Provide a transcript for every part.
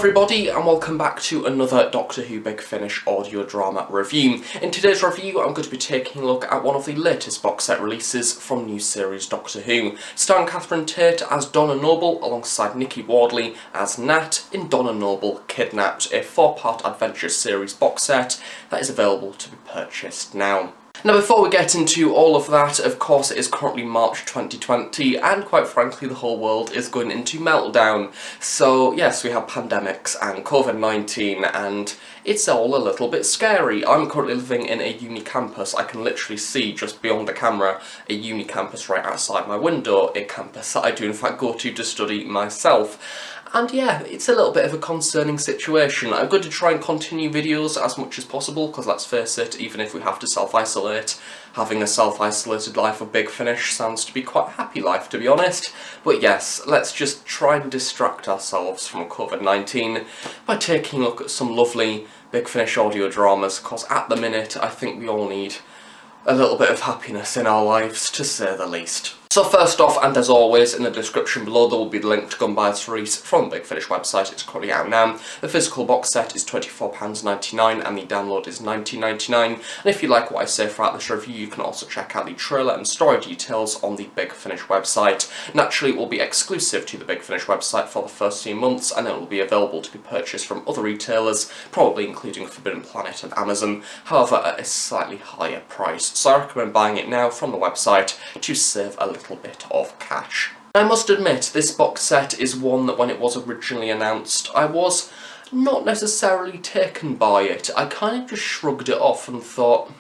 everybody, and welcome back to another Doctor Who Big Finish audio drama review. In today's review I'm going to be taking a look at one of the latest box set releases from new series Doctor Who, starring Katherine Ted as Donna Noble alongside Nikki Wardley as Nat in Donna Noble Kidnapped, a 4-part adventure series box set that is available to be purchased now. Now before we get into all of that, of course it is currently March 2020 and quite frankly the whole world is going into meltdown. So yes, we have pandemics and COVID-19 and it's all a little bit scary. I'm currently living in a uni campus. I can literally see just beyond the camera a uni campus right outside my window, a campus that I do in fact go to study myself. And yeah, it's a little bit of a concerning situation. I'm going to try and continue videos as much as possible, because let's face it, even if we have to self-isolate, having a self-isolated life of Big Finish sounds to be quite a happy life, to be honest. But yes, let's just try and distract ourselves from COVID-19 by taking a look at some lovely Big Finish audio dramas, because at the minute I think we all need a little bit of happiness in our lives, to say the least. So first off, and as always, in the description below there will be the link to go and buy this release from the Big Finish website. It's currently out now. The physical box set is £24.99 and the download is £19.99. And if you like what I say throughout this review, you can also check out the trailer and story details on the Big Finish website. Naturally, it will be exclusive to the Big Finish website for the first few months, and then it will be available to be purchased from other retailers, probably including Forbidden Planet and Amazon, however at a slightly higher price. So I recommend buying it now from the website to save a little bit of cash. I must admit, this box set is one that when it was originally announced, I was not necessarily taken by it. I kind of just shrugged it off and thought,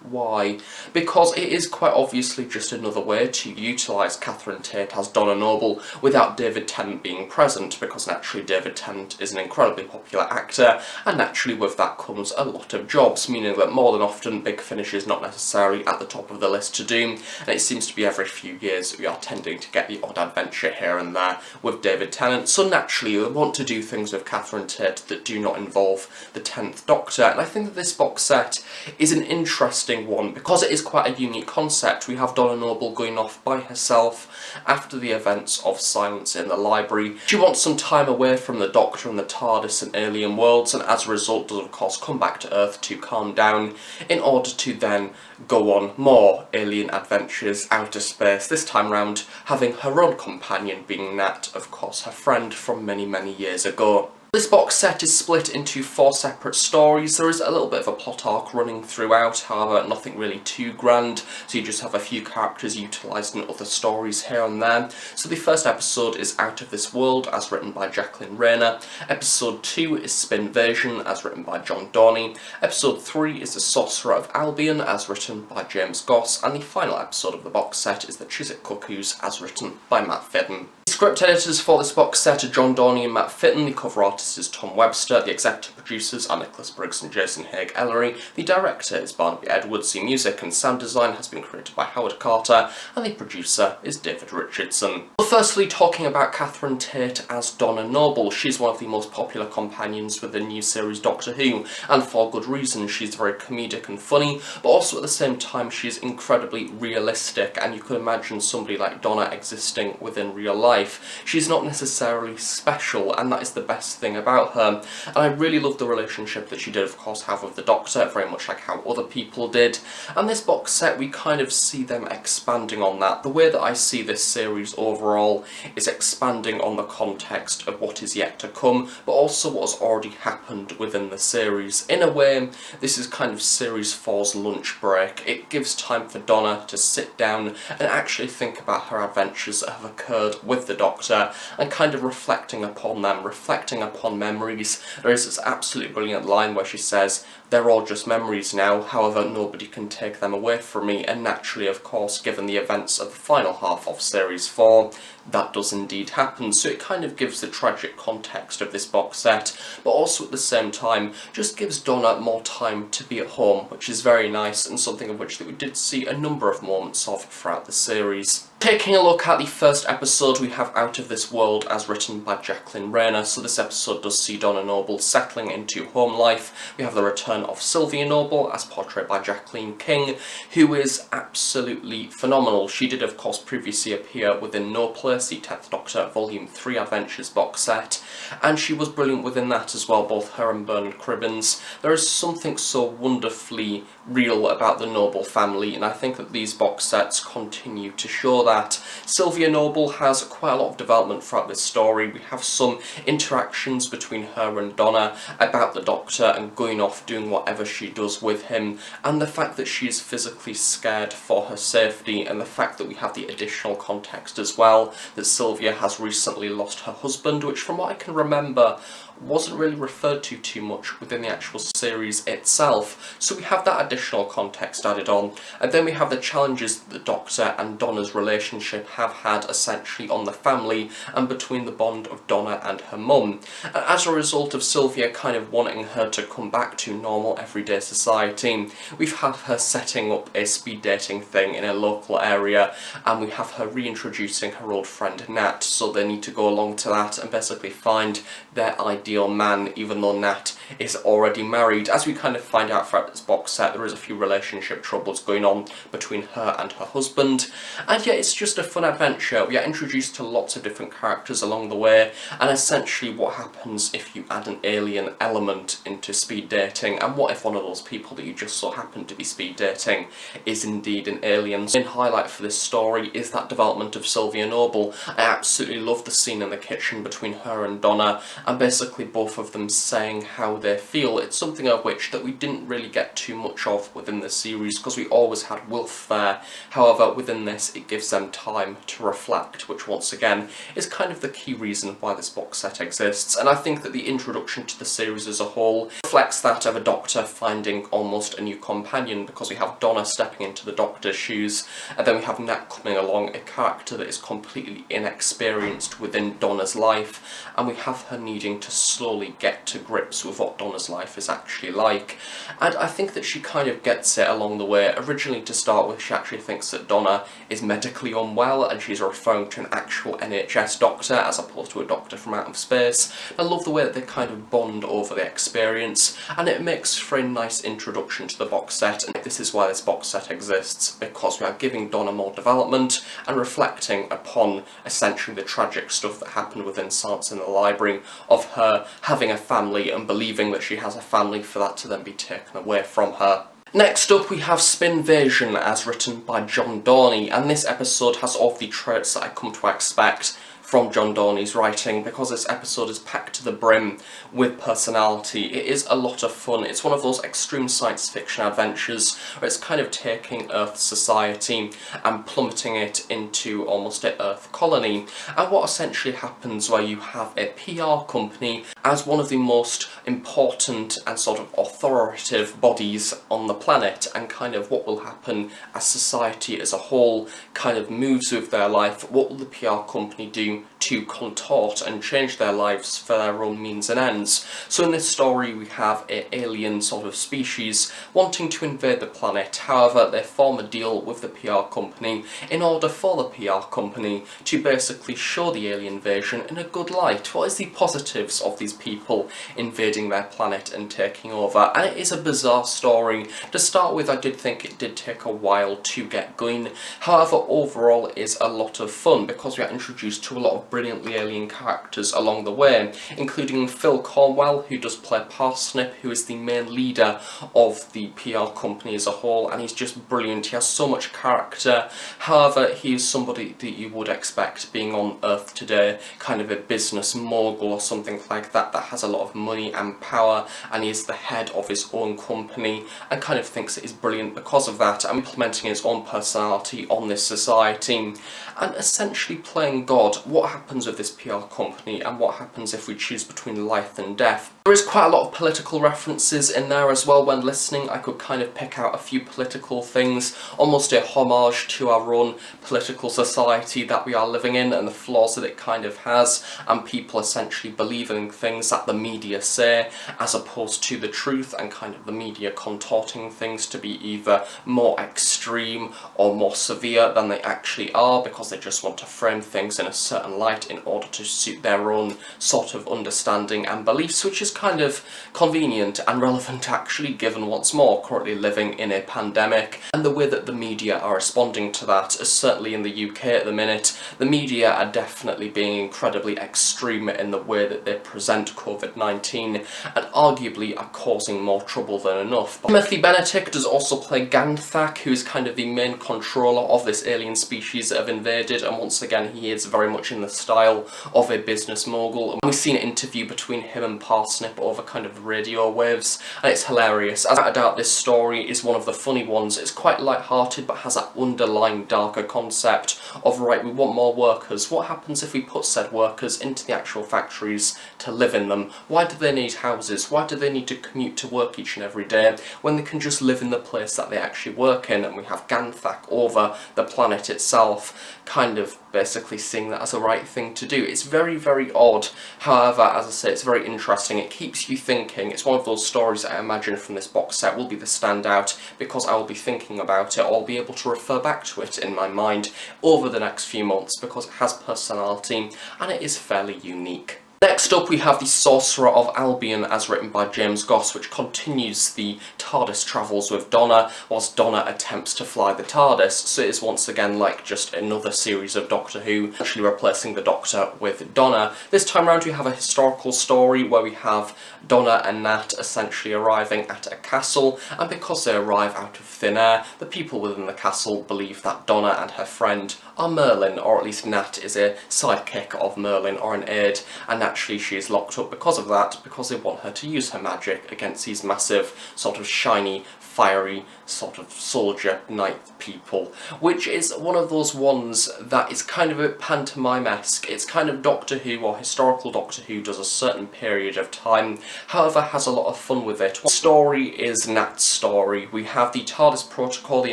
why? Because it is quite obviously just another way to utilise Katherine Ted as Donna Noble without David Tennant being present, because naturally David Tennant is an incredibly popular actor, and naturally with that comes a lot of jobs, meaning that more than often Big Finish is not necessarily at the top of the list to do, and it seems to be every few years that we are tending to get the odd adventure here and there with David Tennant, so naturally we want to do things with Katherine Ted that do not involve the 10th Doctor, and I think that this box set is an interesting one because it is quite a unique concept. We have Donna Noble going off by herself after the events of Silence in the Library. She wants some time away from the Doctor and the TARDIS and alien worlds, and as a result does of course come back to Earth to calm down in order to then go on more alien adventures outer space, this time round having her own companion being Nat, of course her friend from many years ago. This box set is split into 4 separate stories. There is a little bit of a plot arc running throughout, however nothing really too grand, so you just have a few characters utilised in other stories here and there. So the first episode is Out of This World, as written by Jacqueline Rayner. Episode 2 is Spinvasion, as written by John Dorney. Episode 3 is The Sorcerer of Albion, as written by James Goss. And the final episode of the box set is The Chiswick Cuckoos, as written by Matt Fitton. The script editors for this box set are John Dorney and Matt Fitton. The cover artist is Tom Webster. The executive producers are Nicholas Briggs and Jason Haig-Ellery. The director is Barnaby Edwards. The music and sound design has been created by Howard Carter, and the producer is David Richardson. Well, firstly, talking about Katherine Tate as Donna Noble, she's one of the most popular companions with the new series Doctor Who, and for good reason. She's very comedic and funny, but also at the same time she's incredibly realistic, and you could imagine somebody like Donna existing within real life. She's not necessarily special, and that is the best thing about her. And I really love the relationship that she did of course have with the Doctor, very much like how other people did. And this box set, we kind of see them expanding on that. The way that I see this series overall is expanding on the context of what is yet to come, but also what has already happened within the series. In a way, this is kind of series 4's lunch break. It gives time for Donna to sit down and actually think about her adventures that have occurred with the Doctor, and kind of reflecting upon them, reflecting upon memories. There is this absolutely brilliant line where she says, "They're all just memories now, however nobody can take them away from me," and naturally of course given the events of the final half of series 4, that does indeed happen. So it kind of gives the tragic context of this box set, but also at the same time just gives Donna more time to be at home, which is very nice and something of which that we did see a number of moments of throughout the series. Taking a look at the first episode, we have Out of This World, as written by Jacqueline Rayner. So this episode does see Donna Noble settling into home life. We have the return of Sylvia Noble, as portrayed by Jacqueline King, who is absolutely phenomenal. She did of course previously appear within No Place, Universe, the 10th Doctor Volume 3 Adventures box set, and she was brilliant within that as well, both her and Bernard Cribbins. There is something so wonderfully real about the Noble family, and I think that these box sets continue to show that. Sylvia Noble has quite a lot of development throughout this story. We have some interactions between her and Donna about the Doctor and going off doing whatever she does with him, and the fact that she is physically scared for her safety, and the fact that we have the additional context as well that Sylvia has recently lost her husband, which from what I can remember wasn't really referred to too much within the actual series itself. So we have that additional context added on, and then we have the challenges that the Doctor and Donna's relationship have had essentially on the family and between the bond of Donna and her mum. And as a result of Sylvia kind of wanting her to come back to normal everyday society, we have her setting up a speed dating thing in a local area, and we have her reintroducing her old friend Nat, so they need to go along to that and basically find their ideal man, even though Nat is already married. As we kind of find out throughout this box set, there is a few relationship troubles going on between her and her husband, and yeah, it's just a fun adventure. We are introduced to lots of different characters along the way, and essentially what happens if you add an alien element into speed dating, and what if one of those people that you just so happen to be speed dating is indeed an alien. The main highlight for this story is that development of Sylvia Noble. I absolutely love the scene in the kitchen between her and Donna, and basically both of them saying how they feel. It's something of which that we didn't really get too much of within the series, because we always had Wilf there. However, within this it gives them time to reflect, which once again is kind of the key reason why this box set exists, and I think that the introduction to the series as a whole reflects that of a Doctor finding almost a new companion, because we have Donna stepping into the Doctor's shoes, and then we have Nat coming along, a character that is completely inexperienced within Donna's life, and we have her needing to slowly get to grips with what Donna's life is actually like. And I think that she kind of gets it along the way. Originally, to start with, she actually thinks that Donna is medically unwell, and she's referring to an actual NHS doctor as opposed to a doctor from out of space. I love the way that they kind of bond over the experience, and it makes for a nice introduction to the box set, and this is why this box set exists, because we are giving Donna more development and reflecting upon essentially the tragic stuff that happened within Science in the Library, of her having a family and believing that she has a family, for that to then be taken away from her. Next up we have Spinvasion, as written by John Dorney, and this episode has all of the traits that I come to expect from John Dorney's writing, because this episode is packed to the brim with personality. It is a lot of fun. It's one of those extreme science fiction adventures where it's kind of taking Earth's society and plummeting it into almost an Earth colony. And what essentially happens where you have a PR company as one of the most important and sort of authoritative bodies on the planet, and kind of what will happen as society as a whole kind of moves with their life. What will the PR company do to contort and change their lives for their own means and ends? So in this story we have an alien sort of species wanting to invade the planet. However, they form a deal with the PR company in order for the PR company to basically show the alien invasion in a good light. What is the positives of these people invading their planet and taking over? And it is a bizarre story. To start with, I did think it did take a while to get going. However, overall it is a lot of fun, because we are introduced to a lot of brilliantly alien characters along the way, including Phil Cornwell, who does play Parsnip, who is the main leader of the PR company as a whole, and he's just brilliant. He has so much character. However, he is somebody that you would expect being on Earth today, kind of a business mogul or something like that, that has a lot of money and power, and he is the head of his own company, and kind of thinks that he's brilliant because of that, and implementing his own personality on this society, and essentially playing God. What happens with this PR company, and what happens if we choose between life and death? There is quite a lot of political references in there as well. When listening, I could kind of pick out a few political things, almost a homage to our own political society that we are living in and the flaws that it kind of has, and people essentially believing things that the media say as opposed to the truth, and kind of the media contorting things to be either more extreme or more severe than they actually are, because they just want to frame things in a certain light in order to suit their own sort of understanding and beliefs, which is kind of convenient and relevant actually, given what's more, currently living in a pandemic, and the way that the media are responding to that, as certainly in the UK at the minute, the media are definitely being incredibly extreme in the way that they present COVID-19, and arguably are causing more trouble than enough. Timothy Benedict does also play Gandalf, who is kind of the main controller of this alien species that have invaded, and once again he is very much in the style of a business mogul. And we've seen an interview between him and Parsnip over kind of radio waves, and it's hilarious. As I doubt this story is one of the funny ones. It's quite light-hearted but has that underlying darker concept of, right, we want more workers. What happens if we put said workers into the actual factories to live in them? Why do they need houses? Why do they need to commute to work each and every day when they can just live in the place that they actually work in? And we have Ganthak over the planet itself, kind of basically seeing that as a right thing to do. It's very, very odd. However, as I say, it's very interesting. It keeps you thinking. It's one of those stories that I imagine from this box set will be the standout, because I will be thinking about it, or I'll be able to refer back to it in my mind over the next few months, because it has personality and it is fairly unique. Next up we have The Sorcerer of Albion, as written by James Goss, which continues the TARDIS travels with Donna, whilst Donna attempts to fly the TARDIS. So it is once again like just another series of Doctor Who, actually replacing the Doctor with Donna. This time around we have a historical story where we have Donna and Nat essentially arriving at a castle, and because they arrive out of thin air, the people within the castle believe that Donna and her friend are Merlin, or at least Nat is a sidekick of Merlin or an aide, and actually she is locked up because of that, because they want her to use her magic against these massive, sort of shiny, fiery, sort of soldier knight people, which is one of those ones that is kind of a bit pantomime-esque. It's kind of Doctor Who, or historical Doctor Who, does a certain period of time, however has a lot of fun with it. The story is Nat's story. We have the TARDIS protocol, the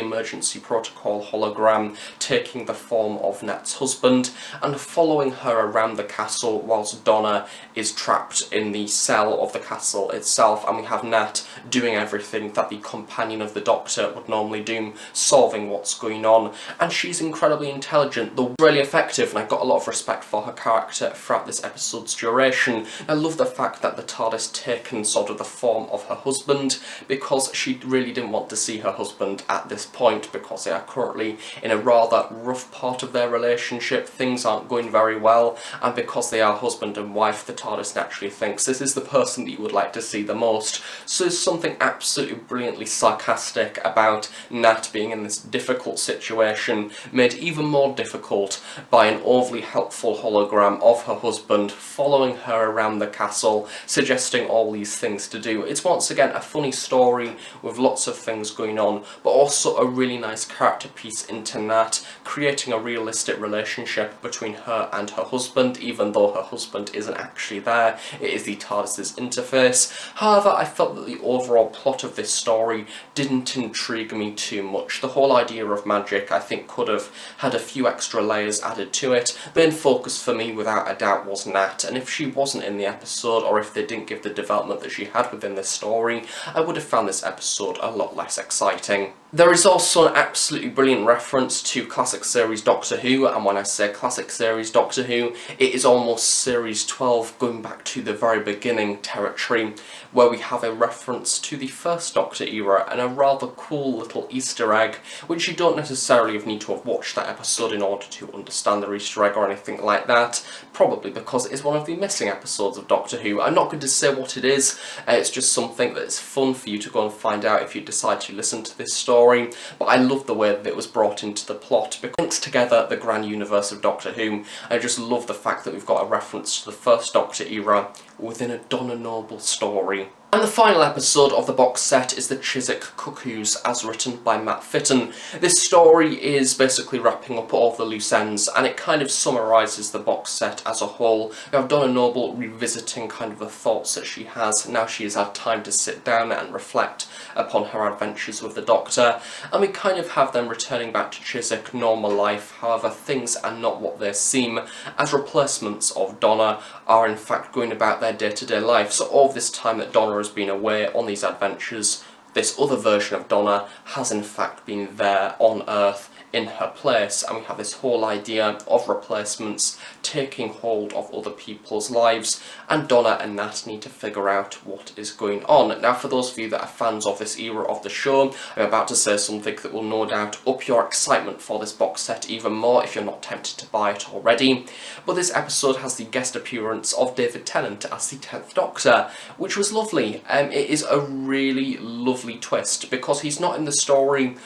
emergency protocol hologram, taking the form of Nat's husband and following her around the castle whilst Donna is trapped in the cell of the castle itself, and we have Nat doing everything that the companion of the Doctor would normally do, solving what's going on, and she's incredibly intelligent, though really effective, and I got a lot of respect for her character throughout this episode's duration. I love the fact that the TARDIS taken sort of the form of her husband, because she really didn't want to see her husband at this point, because they are currently in a rather rough part of their relationship. Things aren't going very well, and because they are husband and wife, the TARDIS naturally thinks this is the person that you would like to see the most. So there's something absolutely brilliantly sarcastic about Nat being in this difficult situation, made even more difficult by an overly helpful hologram of her husband following her around the castle, suggesting all these things to do. It's once again a funny story with lots of things going on, but also a really nice character piece into Nat, creating a realistic relationship between her and her husband, even though her husband isn't actually there. It is the TARDIS's interface. However, I felt that the overall plot of this story didn't intrigue me too much. The whole idea of magic, I think, could have had a few extra layers added to it. The main focus for me, without a doubt, was Nat, and if she wasn't in the episode, or if they didn't give the development that she had within this story, I would have found this episode a lot less exciting. There is also an absolutely brilliant reference to classic series Doctor Who, and when I say classic series Doctor Who, it is almost series 12, going back to the very beginning territory, where we have a reference to the first Doctor era, and a rather cool little Easter egg, which you don't necessarily need to have watched that episode in order to understand the Easter egg or anything like that, probably because it is one of the missing episodes of Doctor Who. I'm not going to say what it is, it's just something that's fun for you to go and find out if you decide to listen to this story. But I love the way that it was brought into the plot, because it links together the grand universe of Doctor Who. I just love the fact that we've got a reference to the first Doctor era within a Donna Noble story. And the final episode of the box set is The Chiswick Cuckoos, as written by Matt Fitton. This story is basically wrapping up all of the loose ends, and it kind of summarises the box set as a whole. We have Donna Noble revisiting kind of the thoughts that she has now she has had time to sit down and reflect upon her adventures with the Doctor, and we kind of have them returning back to Chiswick, normal life. However, things are not what they seem, as replacements of Donna are in fact going about their day-to-day life. So all of this time that Donna has been away on these adventures, this other version of Donna has in fact been there on Earth in her place, and we have this whole idea of replacements taking hold of other people's lives, and Donna and Nat need to figure out what is going on. Now, for those of you that are fans of this era of the show, I'm about to say something that will no doubt up your excitement for this box set even more if you're not tempted to buy it already, but this episode has the guest appearance of David Tennant as the 10th Doctor, which was lovely. It is a really lovely twist, because he's not in the story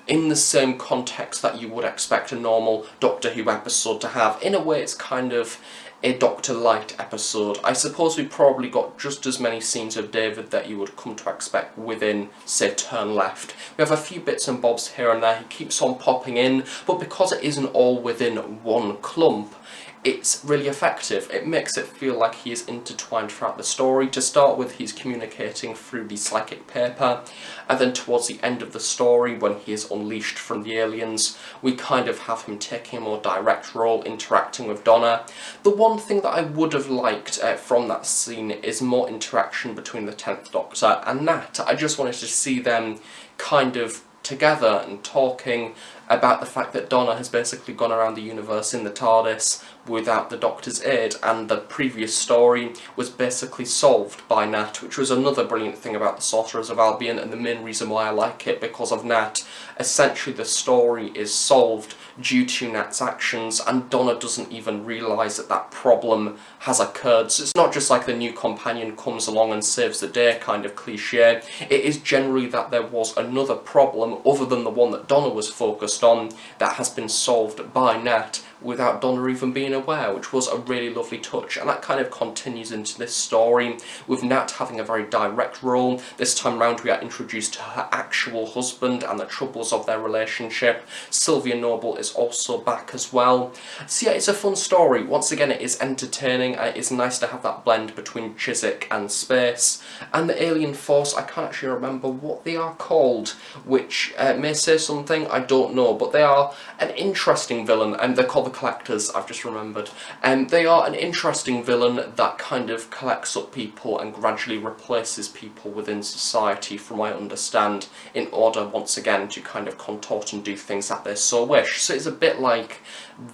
in the same context that you would expect a normal Doctor Who episode to have. In a way, it's kind of a Doctor Light episode. I suppose we probably got just as many scenes of David that you would come to expect within, say, Turn Left. We have a few bits and bobs here and there. He keeps on popping in, but because it isn't all within one clump, it's really effective. It makes it feel like he is intertwined throughout the story. To start with, he's communicating through the psychic paper, and then towards the end of the story, when he is unleashed from the aliens, we kind of have him taking a more direct role, interacting with Donna. The one thing that I would have liked from that scene is more interaction between the 10th Doctor and Nat. I just wanted to see them kind of together and talking about the fact that Donna has basically gone around the universe in the TARDIS without the Doctor's aid, and the previous story was basically solved by Nat, which was another brilliant thing about the Sorcerers of Albion, and the main reason why I like it, because of Nat. Essentially the story is solved due to Nat's actions, and Donna doesn't even realise that that problem has occurred. So it's not just like the new companion comes along and saves the day kind of cliche. It is generally that there was another problem other than the one that Donna was focused on that has been solved by Nat without Donna even being aware, which was a really lovely touch. And that kind of continues into this story, with Nat having a very direct role. This time round we are introduced to her actual husband and the troubles of their relationship. Sylvia Noble is also back as well. So yeah, it's a fun story. Once again, it is entertaining, and it is nice to have that blend between Chiswick and space. And the alien force, I can't actually remember what they are called, which may say something, I don't know, but they are an interesting villain, and they're called the Collectors, I've just remembered. They are an interesting villain that kind of collects up people and gradually replaces people within society, from what I understand, in order, once again, to kind of contort and do things that they so wish. So it's a bit like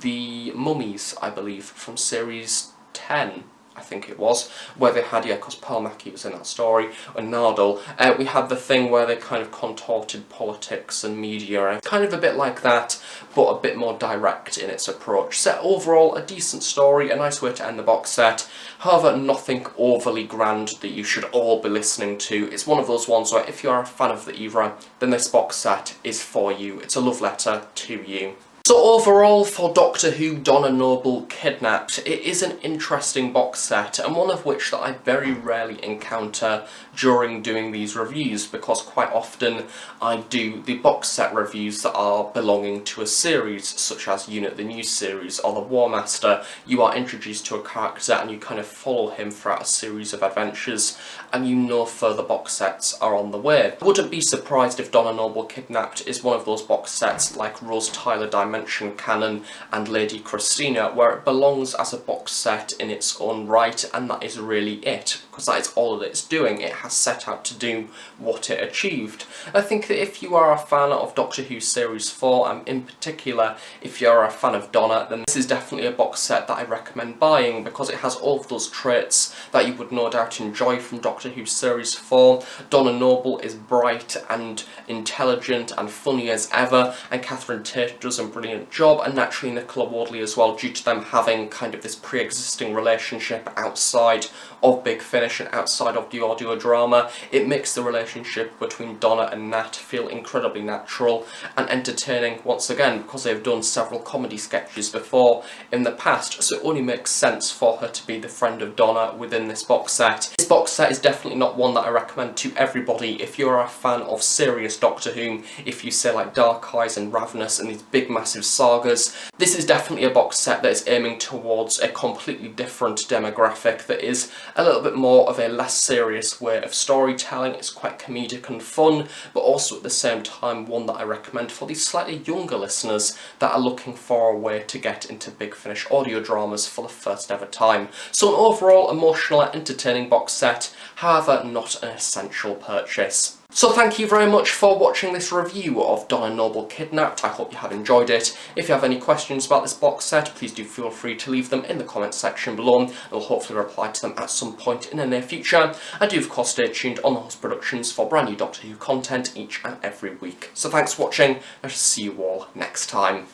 the Mummies, I believe, from series 10. I think it was, where they had, yeah, because Pearl Mackie was in that story, and Nardole, we had the thing where they kind of contorted politics and media, and kind of a bit like that, but a bit more direct in its approach. So overall, a decent story, a nice way to end the box set. However, nothing overly grand that you should all be listening to. It's one of those ones where if you're a fan of the era, then this box set is for you. It's a love letter to you. So overall, for Doctor Who Donna Noble Kidnapped, it is an interesting box set, and one of which that I very rarely encounter during doing these reviews, because quite often I do the box set reviews that are belonging to a series, such as Unit the New Series or The War Master. You are introduced to a character and you kind of follow him throughout a series of adventures, and you know further box sets are on the way. I wouldn't be surprised if Donna Noble Kidnapped is one of those box sets like Rose Tyler Dimension Canon and Lady Christina, where it belongs as a box set in its own right, and that is really it, because that is all that it's doing. It has set out to do what it achieved. I think that if you are a fan of Doctor Who Series 4, and in particular if you are a fan of Donna, then this is definitely a box set that I recommend buying, because it has all of those traits that you would no doubt enjoy from Doctor Who Series 4. Donna Noble is bright and intelligent and funny as ever, and Katherine Ted does a brilliant job, and naturally Nicola Wardley as well, due to them having kind of this pre-existing relationship outside of Big Finish and outside of the audio drama. It makes the relationship between Donna and Nat feel incredibly natural and entertaining once again, because they've done several comedy sketches before in the past, so it only makes sense for her to be the friend of Donna within this box set. This box set is definitely not one that I recommend to everybody. If you're a fan of serious Doctor Who, if you say like Dark Eyes and Ravenous and these big massive sagas, this is definitely a box set that is aiming towards a completely different demographic that is a little bit more of a less serious way of storytelling. It's quite comedic and fun, but also at the same time one that I recommend for these slightly younger listeners that are looking for a way to get into Big Finish audio dramas for the first ever time. So an overall emotional and entertaining box set, however not an essential purchase. So thank you very much for watching this review of Donna Noble Kidnapped. I hope you have enjoyed it. If you have any questions about this box set, please do feel free to leave them in the comments section below, and I'll hopefully reply to them at some point in the near future. And do of course stay tuned on the Host Productions for brand new Doctor Who content each and every week. So thanks for watching, and I shall see you all next time.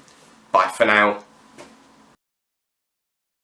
Bye for now.